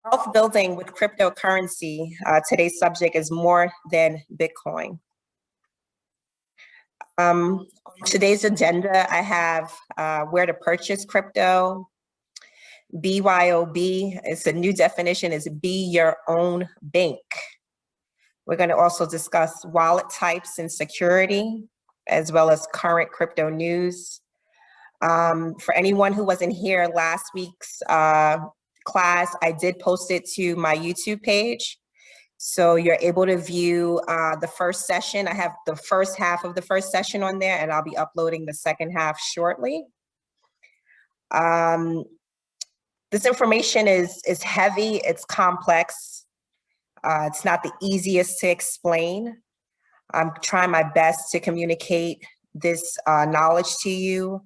Wealth building with cryptocurrency. Today's subject is more than Bitcoin. On today's agenda, I have where to purchase crypto. BYOB, it's a new definition, is be your own bank. We're going to also discuss wallet types and security, as well as current crypto news. For anyone who wasn't here last week's class, I did post it to my YouTube page. So you're able to view the first session. I have the first half of the first session on there, and I'll be uploading the second half shortly. This information is heavy, it's complex. It's not the easiest to explain. I'm trying my best to communicate this knowledge to you.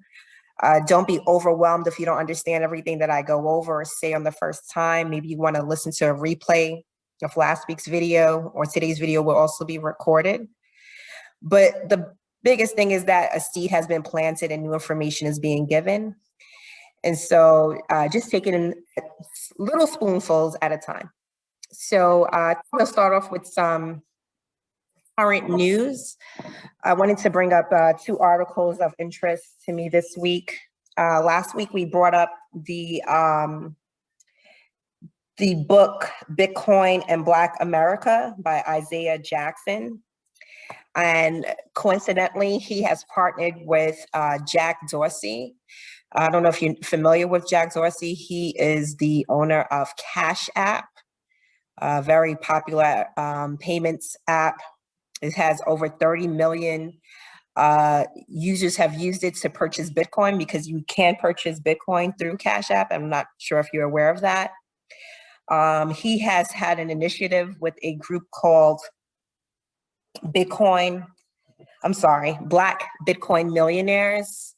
Don't be overwhelmed if you don't understand everything that I go over or say on the first time. Maybe you want to listen to a replay of last week's video, or today's video will also be recorded. But the biggest thing is that a seed has been planted and new information is being given. And so just take it in little spoonfuls at a time. So I'm going to start off with some current news. I wanted to bring up two articles of interest to me this week. Last week, we brought up the book Bitcoin and Black America by Isaiah Jackson. And coincidentally, he has partnered with Jack Dorsey. I don't know if you're familiar with Jack Dorsey. He is the owner of Cash App, a very popular payments app. It has over 30 million users have used it to purchase Bitcoin, because you can purchase Bitcoin through Cash App. I'm not sure if you're aware of that. He has had an initiative with a group called Black Bitcoin Millionaires.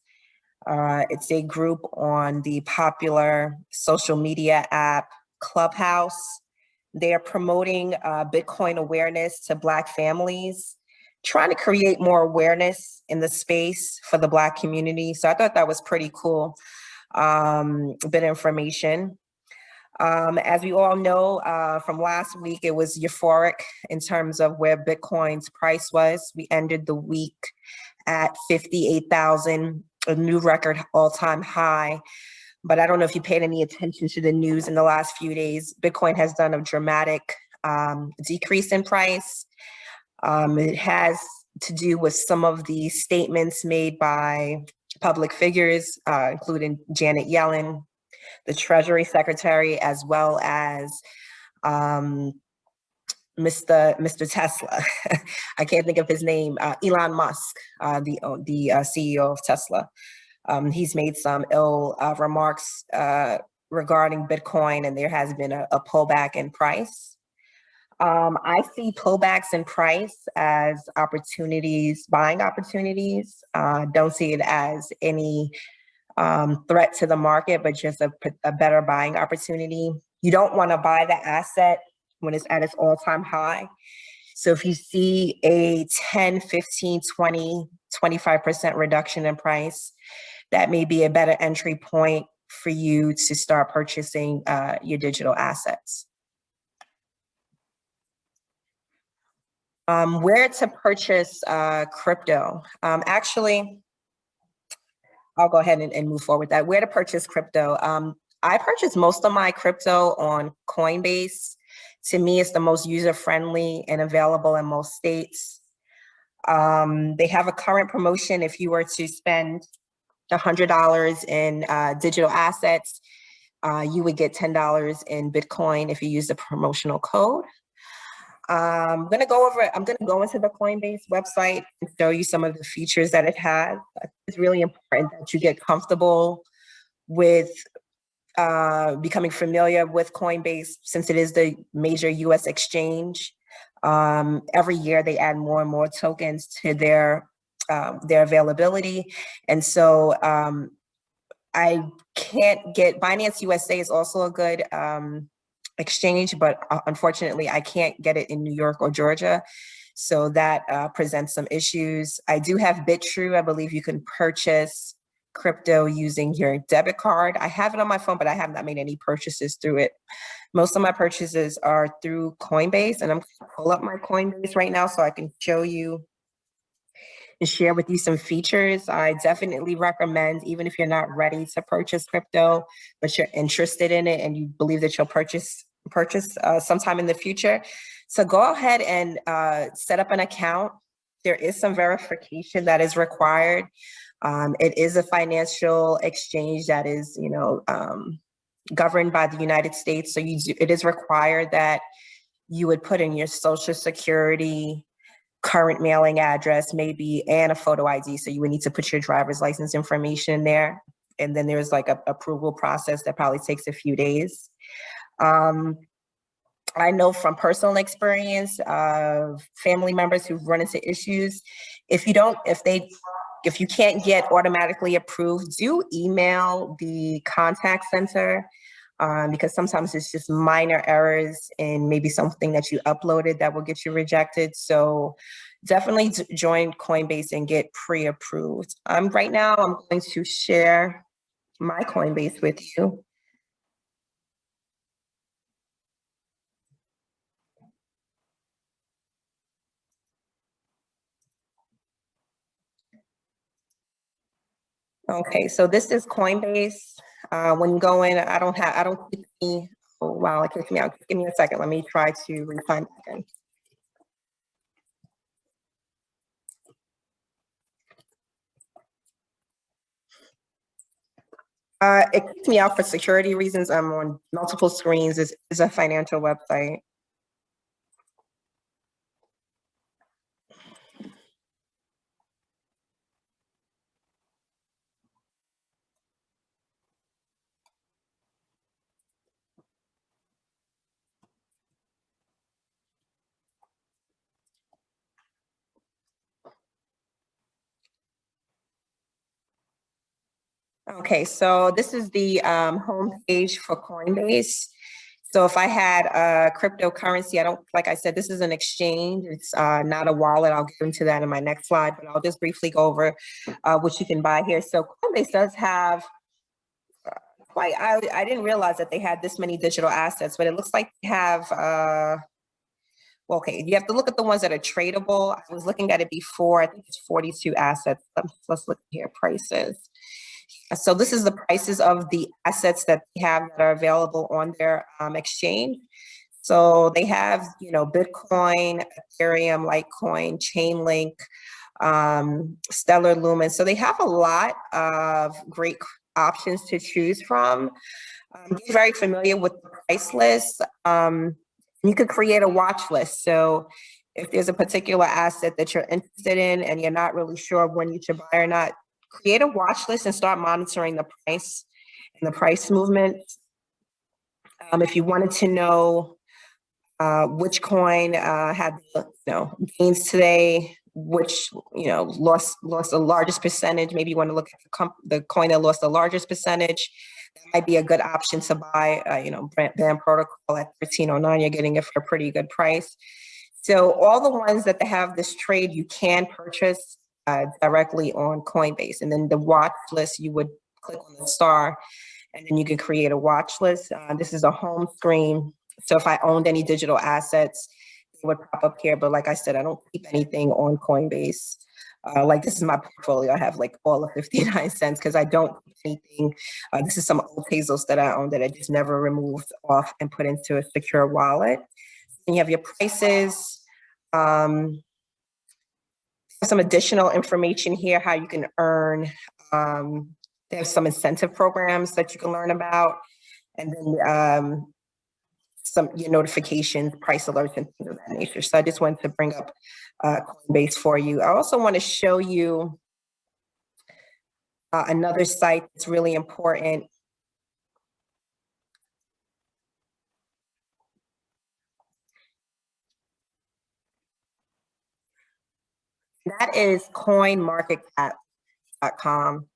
It's a group on the popular social media app Clubhouse. They are promoting Bitcoin awareness to Black families, trying to create more awareness in the space for the Black community. So I thought that was pretty cool, a bit of information. As we all know, from last week, it was euphoric in terms of where Bitcoin's price was. We ended the week at 58,000, a new record all-time high. But I don't know if you paid any attention to the news in the last few days. Bitcoin has done a dramatic decrease in price. It has to do with some of the statements made by public figures, including Janet Yellen, the Treasury Secretary, as well as Mr. Tesla. I can't think of his name. Elon Musk, the CEO of Tesla. He's made some ill remarks regarding Bitcoin, and there has been a pullback in price. I see pullbacks in price as opportunities, buying opportunities. Don't see it as any threat to the market, but just a better buying opportunity. You don't want to buy the asset when it's at its all-time high. So if you see a 10, 15, 20, 25% reduction in price, that may be a better entry point for you to start purchasing your digital assets. Where to purchase crypto? Actually, I'll go ahead and move forward with that. Where to purchase crypto? I purchase most of my crypto on Coinbase. To me, it's the most user-friendly and available in most states. They have a current promotion. If you were to spend $100 in digital assets, you would get $10 in Bitcoin if you use the promotional code. I'm going to go into the Coinbase website and show you some of the features that it has. It's really important that you get comfortable with becoming familiar with Coinbase, since it is the major US exchange. Every year they add more and more tokens to their availability. And so I can't get, Binance USA is also a good exchange, but unfortunately I can't get it in New York or Georgia. So that presents some issues. I do have BitTrue. I believe you can purchase crypto using your debit card. I have it on my phone, but I have not made any purchases through it. Most of my purchases are through Coinbase, and I'm going to pull up my Coinbase right now so I can show you and share with you some features. I definitely recommend, even if you're not ready to purchase crypto, but you're interested in it and you believe that you'll purchase sometime in the future. So go ahead and set up an account. There is some verification that is required. It is a financial exchange that is, governed by the United States. So it is required that you would put in your social security, current mailing address, maybe, and a photo ID. So you would need to put your driver's license information in there. And then there's like a approval process that probably takes a few days. I know from personal experience of family members who've run into issues, if you can't get automatically approved, do email the contact center, because sometimes it's just minor errors and maybe something that you uploaded that will get you rejected. So definitely join Coinbase and get pre-approved. Right now, I'm going to share my Coinbase with you. Okay, so this is Coinbase. When you go in, I don't keep any, oh wow, it kicked me out. Give me a second, let me try to refine back in. It kicked me out for security reasons. I'm on multiple screens. This is a financial website. Okay, so this is the home page for Coinbase. So if I had a cryptocurrency, like I said, this is an exchange. It's not a wallet. I'll get into that in my next slide, but I'll just briefly go over what you can buy here. So Coinbase does have I didn't realize that they had this many digital assets, but it looks like they have, okay, you have to look at the ones that are tradable. I was looking at it before. I think it's 42 assets. Let's look here, prices. So this is the prices of the assets that they have that are available on their exchange. So they have, Bitcoin, Ethereum, Litecoin, Chainlink, Stellar Lumen. So they have a lot of great options to choose from. Be very familiar with the price list. You could create a watch list. So if there's a particular asset that you're interested in and you're not really sure when you should buy or not, create a watch list and start monitoring the price and the price movement. If you wanted to know which coin had gains today, which lost the largest percentage, maybe you want to look at the coin that lost the largest percentage. That might be a good option to buy. BAM protocol at 1309, you're getting it for a pretty good price. So all the ones that they have this trade, you can purchase directly on Coinbase. And then the watch list, you would click on the star and then you can create a watch list. This is a home screen. So if I owned any digital assets, it would pop up here. But like I said, I don't keep anything on Coinbase. Like this is my portfolio. I have like all of 59 cents because I don't keep anything. This is some old pesos that I own that I just never removed off and put into a secure wallet. And you have your prices. Some additional information here, how you can earn. They have some incentive programs that you can learn about. And then your notifications, price alerts, and things of that nature. So I just wanted to bring up Coinbase for you. I also want to show you another site that's really important. That is Coinmarketcap Com.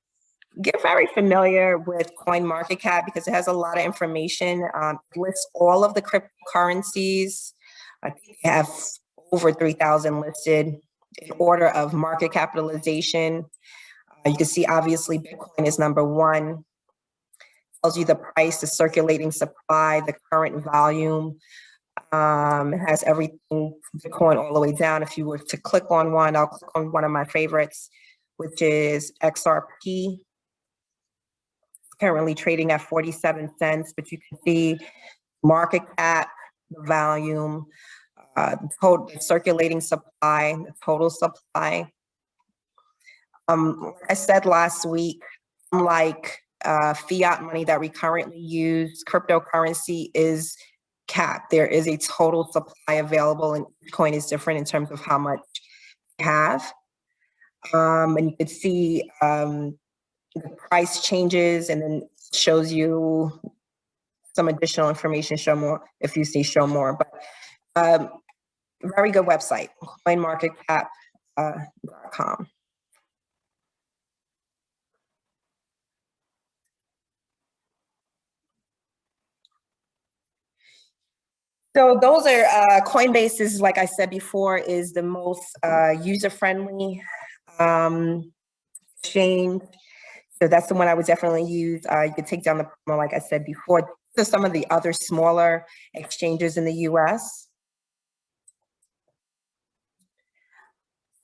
Get very familiar with Coinmarketcap because it has a lot of information. It lists all of the cryptocurrencies. I think they have over 3,000 listed in order of market capitalization. You can see obviously Bitcoin is number one. Tells you the price, the circulating supply, the current volume. It has everything Bitcoin all the way down. If you were to click on one, I'll click on one of my favorites, which is XRP. Currently trading at 47 cents, but you can see market cap, the volume, total circulating supply, the total supply. Like I said last week, unlike fiat money that we currently use, cryptocurrency is capped. There is a total supply available, and each coin is different in terms of how much you have. And you can see the price changes, and then shows you some additional information, show more, if you see show more. But very good website, Coinmarketcap Com. So those are Coinbase is, like I said before, is the most user-friendly exchange. So that's the one I would definitely use. You could take down the promo, like I said before. So some of the other smaller exchanges in the US.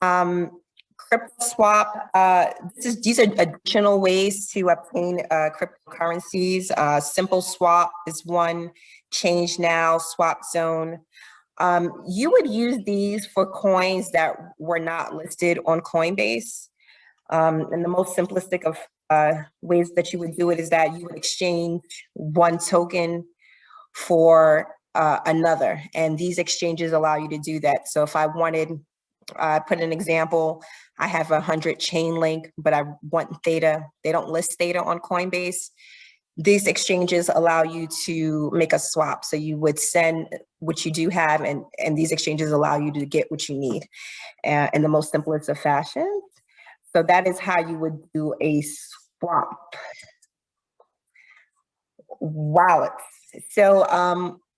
CryptoSwap, these are additional ways to obtain cryptocurrencies. Simple Swap is one, Change Now, Swap Zone. You would use these for coins that were not listed on Coinbase. And the most simplistic of ways that you would do it is that you would exchange one token for another. And these exchanges allow you to do that. So if I wanted, put an example, I have 100 chain link, but I want Theta. They don't list Theta on Coinbase. These exchanges allow you to make a swap. So you would send what you do have, and these exchanges allow you to get what you need in the most simplest of fashions. So that is how you would do a swap. Wallets. So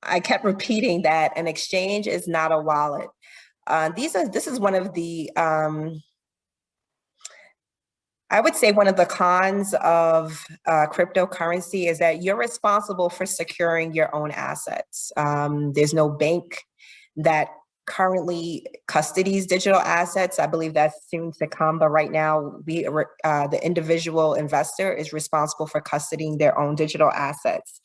I kept repeating that an exchange is not a wallet. This is one of the, I would say one of the cons of cryptocurrency is that you're responsible for securing your own assets. There's no bank that currently custodies digital assets. I believe that's soon to come, but right now the individual investor is responsible for custodying their own digital assets.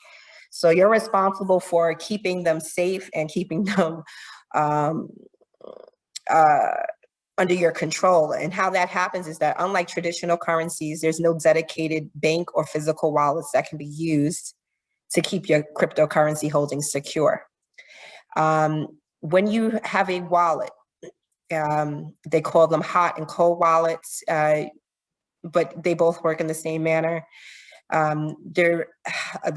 So you're responsible for keeping them safe and keeping them under your control. And how that happens is that, unlike traditional currencies, there's no dedicated bank or physical wallets that can be used to keep your cryptocurrency holdings secure. When you have a wallet, they call them hot and cold wallets, but they both work in the same manner. The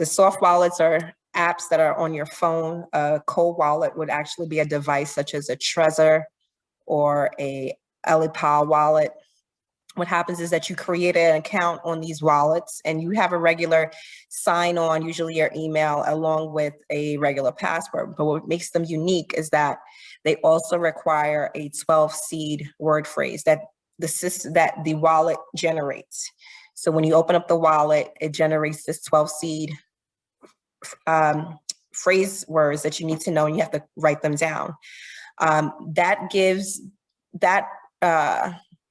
soft wallets are apps that are on your phone. A cold wallet would actually be a device such as a Trezor or a Alipal wallet. What happens is that you create an account on these wallets and you have a regular sign on, usually your email, along with a regular password. But what makes them unique is that they also require a 12-seed word phrase that the wallet generates. So when you open up the wallet, it generates this 12-seed phrase words that you need to know, and you have to write them down.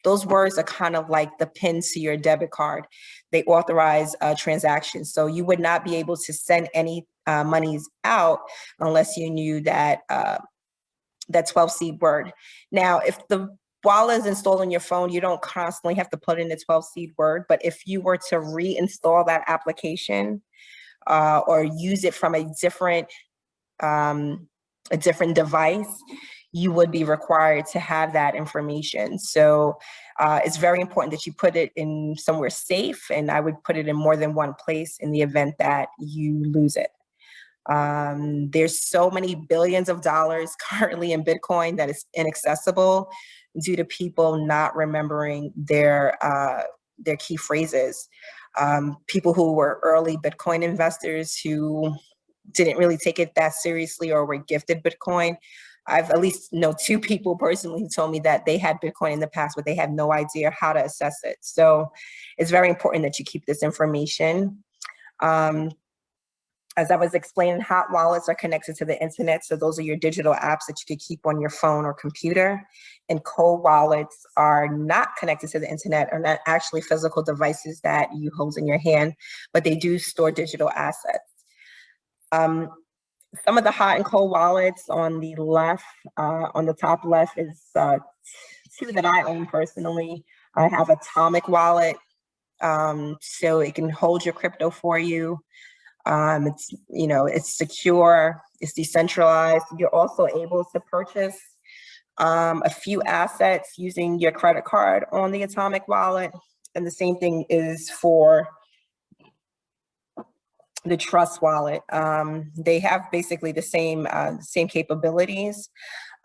Those words are kind of like the pin to your debit card. They authorize transactions. So you would not be able to send any monies out unless you knew that 12-seed word. Now, if the wallet is installed on your phone, you don't constantly have to put in the 12-seed word. But if you were to reinstall that application or use it from a different device, you would be required to have that information. So it's very important that you put it in somewhere safe, and I would put it in more than one place in the event that you lose it. There's so many billions of dollars currently in Bitcoin that is inaccessible due to people not remembering their key phrases. People who were early Bitcoin investors who didn't really take it that seriously or were gifted Bitcoin, I've at least know two people personally who told me that they had Bitcoin in the past, but they had no idea how to assess it. So it's very important that you keep this information. As I was explaining, hot wallets are connected to the internet. So those are your digital apps that you could keep on your phone or computer. And cold wallets are not connected to the internet, are not actually physical devices that you hold in your hand, but they do store digital assets. Some of the hot and cold wallets on the left, on the top left is two that I own personally. I have Atomic Wallet, so it can hold your crypto for you. It's, it's secure, it's decentralized. You're also able to purchase a few assets using your credit card on the Atomic Wallet. And the same thing is for the Trust Wallet. They have basically the same capabilities.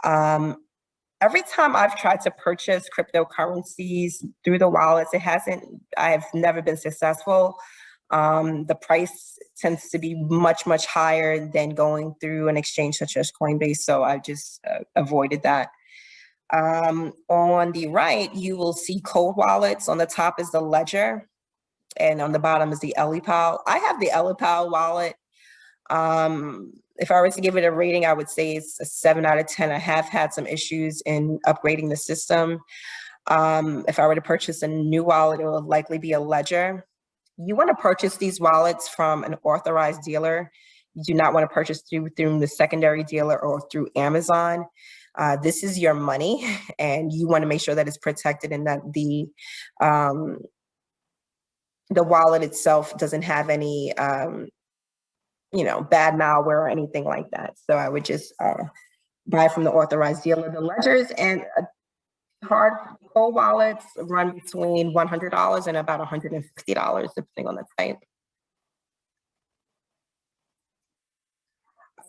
Every time I've tried to purchase cryptocurrencies through the wallets, I've never been successful. The price tends to be much, much higher than going through an exchange such as Coinbase. So I just avoided that. On the right, you will see cold wallets. On the top is the Ledger, and on the bottom is the EliPal. I have the EliPal wallet. If I was to give it a rating, I would say it's a 7 out of 10. I have had some issues in upgrading the system. If I were to purchase a new wallet, it will likely be a Ledger. You want to purchase these wallets from an authorized dealer. You do not want to purchase through the secondary dealer or through Amazon. This is your money, and you want to make sure that it's protected and that the wallet itself doesn't have any, bad malware or anything like that. So I would just buy from the authorized dealer. The ledgers and hard cold wallets run between $100 and about $150, depending on the type.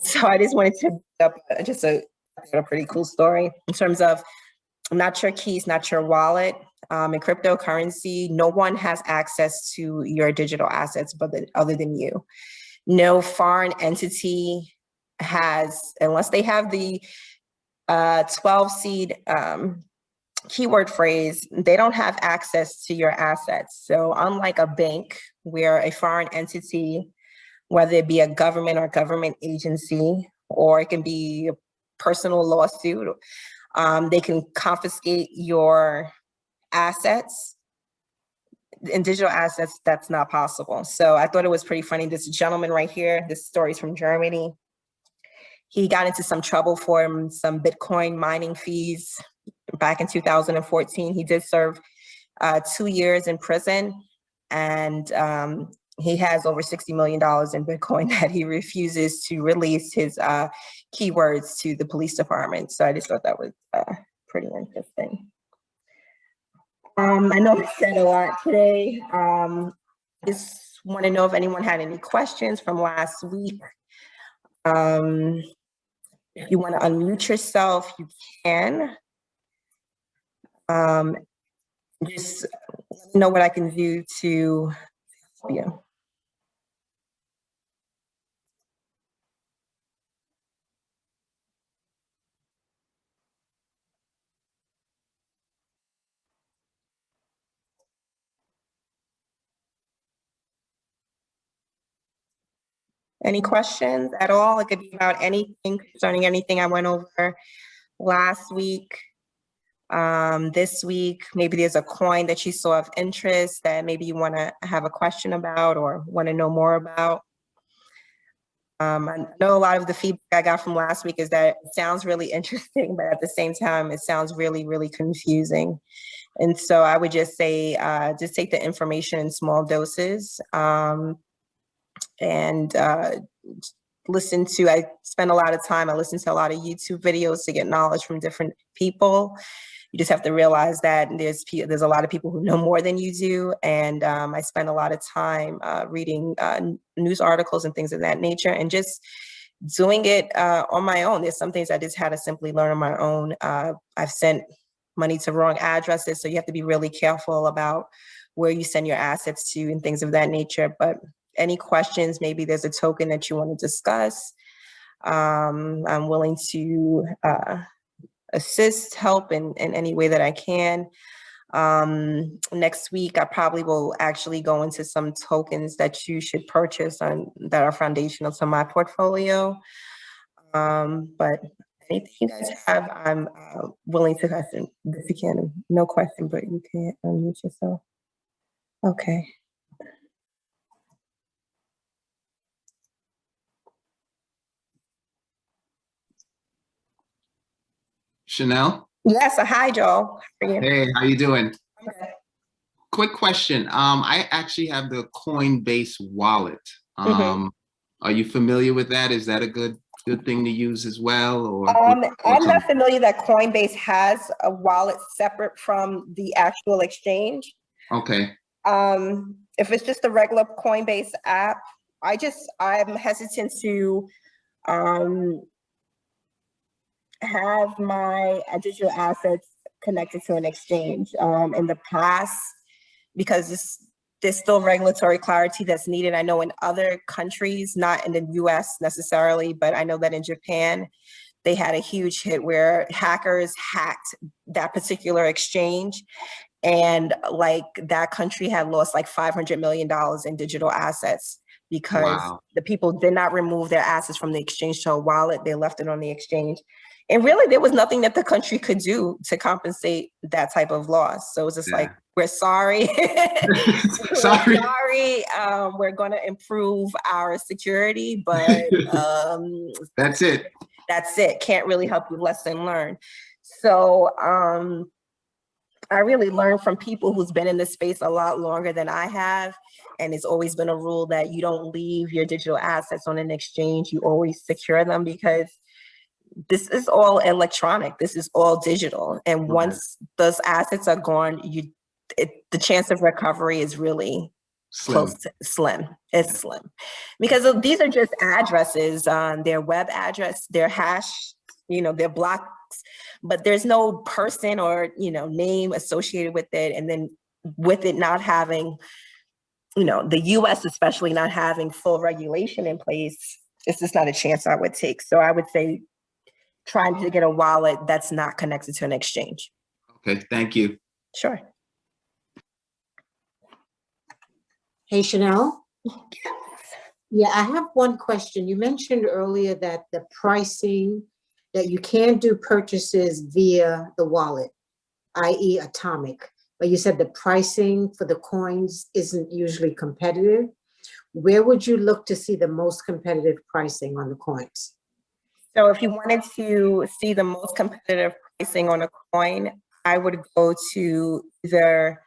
So I just wanted to up just a pretty cool story in terms of not your keys, not your wallet. In cryptocurrency, no one has access to your digital assets other than you. No foreign entity has, unless they have the 12 seed keyword phrase, they don't have access to your assets. So unlike a bank where a foreign entity, whether it be a government or government agency, or it can be a personal lawsuit, they can confiscate your assets. In digital assets, that's not possible. So I thought it was pretty funny. This gentleman right here, this story's from Germany. He got into some trouble for some Bitcoin mining fees back in 2014. He did serve 2 years in prison, and he has over $60 million in Bitcoin that he refuses to release his keywords to the police department. So I just thought that was pretty interesting. I know I said a lot today. Just want to know if anyone had any questions from last week. If you want to unmute yourself, you can. Just let me know what I can do to help you. Any questions at all? It could be about anything concerning anything I went over last week. This week, maybe there's a coin that you saw of interest that maybe you want to have a question about or want to know more about. I know a lot of the feedback I got from last week is that it sounds really interesting, but at the same time, it sounds really, really confusing. And so I would just say, just take the information in small doses. And I spend a lot of time, I listen to a lot of YouTube videos to get knowledge from different people. You just have to realize that there's a lot of people who know more than you do. And I spend a lot of time reading news articles and things of that nature and just doing it on my own. There's some things I just had to simply learn on my own. I've sent money to wrong addresses, so you have to be really careful about where you send your assets to and things of that nature. But any questions, maybe there's a token that you want to discuss, I'm willing to assist, help in any way that I can. Next week, I probably will actually go into some tokens that you should purchase that are foundational to my portfolio. But anything you guys have, I'm willing to question. If you can, no question, but you can't unmute yourself. Okay. Chanel? Yes, hi, Joel. How are you? Hey, how you doing? Okay. Quick question. I actually have the Coinbase wallet. Mhm. Are you familiar with that? Is that a good thing to use as well? Or I'm not familiar that Coinbase has a wallet separate from the actual exchange. Okay. If it's just a regular Coinbase app, I'm hesitant to have my digital assets connected to an exchange. In the past, because there's still regulatory clarity that's needed. I know in other countries, not in the US necessarily, but I know that in Japan, they had a huge hit where hackers hacked that particular exchange. And like that country had lost like $500 million in digital assets because Wow. the people did not remove their assets from the exchange to a wallet. They left it on the exchange. And really, there was nothing that the country could do to compensate that type of loss. So it's just like, we're sorry. Sorry. We're sorry. We're going to improve our security, but that's it. That's it. Can't really help you lesson learned. So I really learned from people who's been in this space a lot longer than I have. And it's always been a rule that you don't leave your digital assets on an exchange. You always secure them because this is all electronic. This is all digital. And once those assets are gone, the chance of recovery is really close to slim. It's slim because these are just addresses, their web address, their hash, their blocks, but there's no person or, name associated with it. And then with it not having, the US especially not having full regulation in place, it's just not a chance I would take. So I would say trying to get a wallet that's not connected to an exchange. Okay, thank you. Sure. Hey, Chanel. Yeah, I have one question. You mentioned earlier that the pricing, that you can do purchases via the wallet, i.e. Atomic, but you said the pricing for the coins isn't usually competitive. Where would you look to see the most competitive pricing on the coins? So if you wanted to see the most competitive pricing on a coin, I would go to either,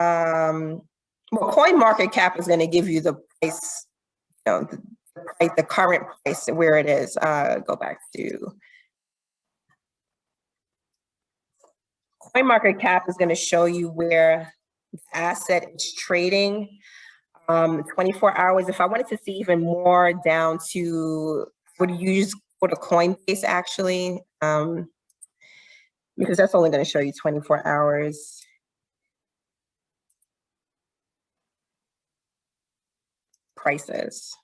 Coinmarketcap is going to give you the price, the current price where it is. Go back to Coinmarketcap is going to show you where the asset is trading 24 hours. If I wanted to see even more down to, would use go to Coinbase actually, because that's only going to show you 24 hours. Prices.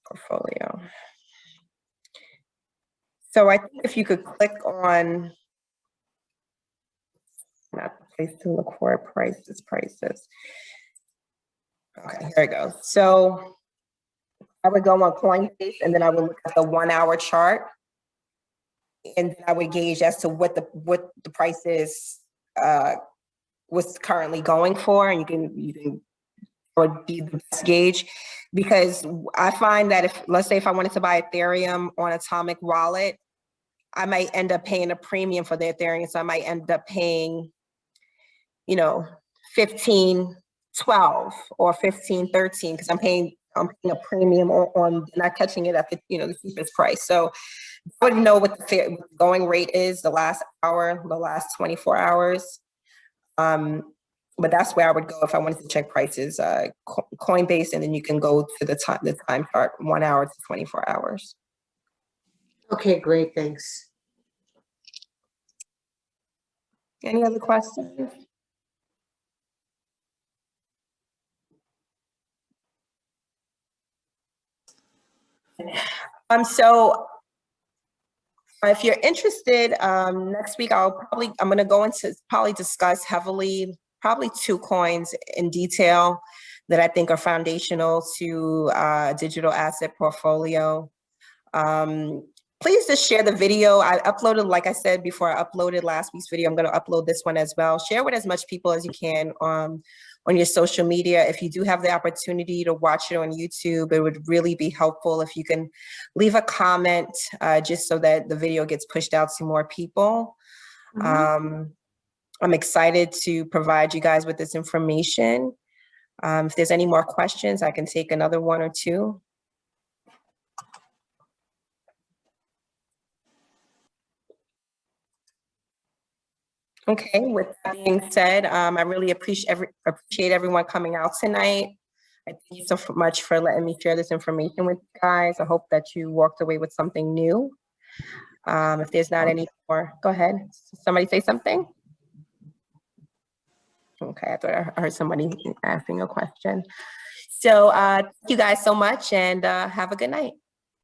Portfolio. So I think if you could click on, not the place to look for prices. Okay, here we go. So I would go on Coinbase and then I would look at the 1 hour chart. And I would gauge as to what the price is, what's currently going for, and you can would be the best gauge, because I find that let's say if I wanted to buy Ethereum on Atomic Wallet, I might end up paying a premium for the Ethereum. So I might end up paying, 15.12 or 15.13 because I'm paying a premium on not catching it at the the cheapest price. So I would know what the going rate is the last hour, the last 24 hours. But that's where I would go if I wanted to check prices. Coinbase, and then you can go to the time chart, 1 hour to 24 hours. Okay, great, thanks. Any other questions? So if you're interested, next week I'm going to go into probably discuss heavily, probably 2 coins in detail that I think are foundational to digital asset portfolio. Please just share the video. I uploaded, like I said before, I uploaded last week's video. I'm going to upload this one as well. Share with as much people as you can on your social media. If you do have the opportunity to watch it on YouTube, it would really be helpful if you can leave a comment just so that the video gets pushed out to more people. I'm excited to provide you guys with this information. If there's any more questions, I can take another 1 or 2. Okay, with that being said, I really appreciate everyone coming out tonight. I thank you so much for letting me share this information with you guys. I hope that you walked away with something new. If there's not any more, go ahead. Somebody say something? Okay, I thought I heard somebody asking a question. So thank you guys so much, and have a good night.